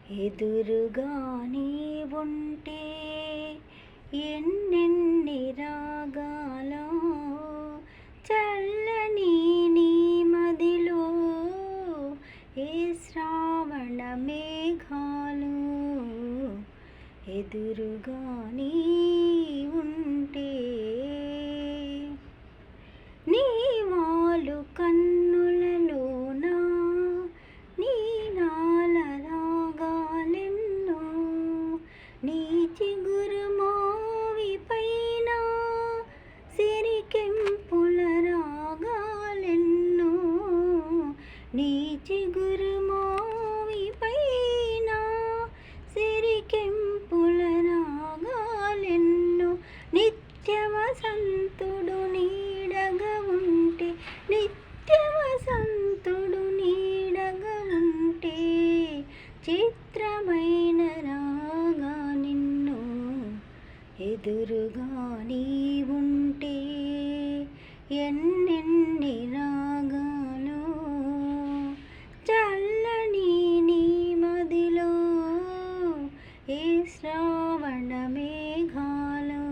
ఎదురుగా నీ ఉంటే ఎన్నెన్ని రాగాలో చల్లని నీ మదిలో ఏ శ్రావణ మేఘాలు ఎదురుగా నీ ఉంటే నీ వాలు కన్నులలోన నీ నాల రాగాలెన్నో నీ చిగురు మోవి పైన సిరికెంపుల రాగాలెన్నో నీ చిగురు మోవి పైన సిరికెంపుల రాగాలెన్నో నిత్య వసంతుడు నీడగా ఉంటే నిత్య వసంతుడు నీడగా ఉంటే చిత్రమైన రాగా నిన్ను ఎదురుగా నీ ఉంటే ఎన్నెన్ని రాగాలో చల్లని నీ మదిలో ఏ శ్రావణ మేఘాలో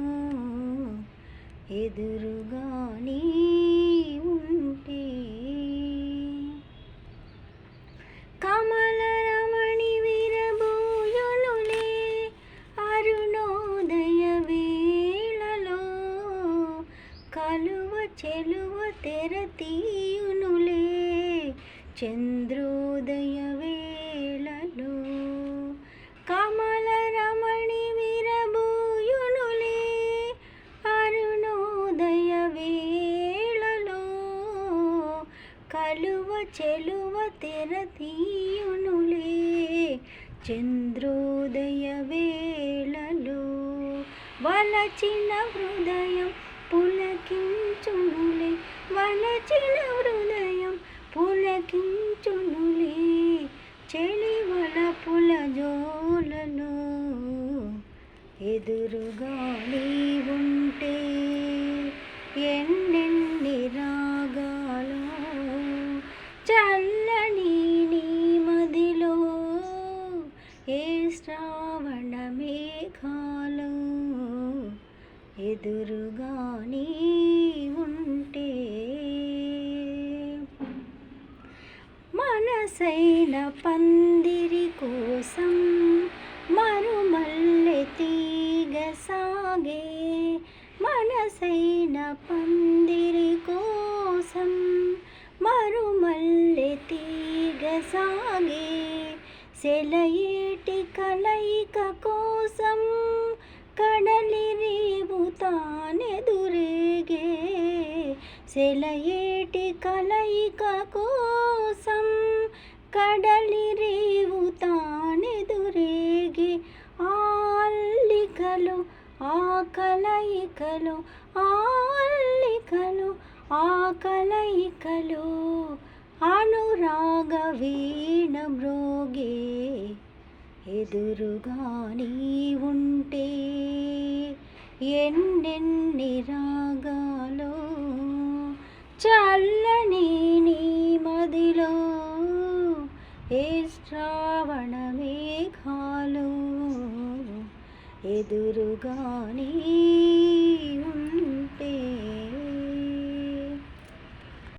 ఎదురుగా నీ ఉంటే కమలరమణి విరబూయునులే అరుణోదయ వేళలో కలువ చెలువ తెర తీయునులే చంద్రోదయ వేళలో కమలరమణి విరబూయునులే అరుణోదయ వేళలో కలువ చెలువ తెర తీయునులే చంద్రోదయ వేళలో వలచిన హృదయం పులకించునులే వలచిన హృదయం పులకించునులే చెలివల పులజోలలో ఎదురుగా నీ ఉంటే ఎన్నెన్ని రాగాలో చల్లని నీ మదిలో ఏ శ్రావణ మేఘాలో ఎదురుగా నీ ఉంటే మనసైన పందిరి కోసం మరుమల్లె తీగ సాగే మనసైన పందిరి కోసం మరుమల్లె తీగ సాగే సెలయేటి కలయిక కోసం కడలి రేవు తానెదురేగే సెలయేటి కలయిక కోసం కడలి రేవు తానెదురేగే అల్లికలు ఆ కలయికలు అల్లికలు ఆ కలయికలు అనురాగ వీణ మ్రోగే ఎదురుగా నీ ఉంటే ఎన్నెన్ని రాగాలో చల్లని నీ మదిలో ఏ శ్రావణ మేఘాలు ఎదురుగా నీ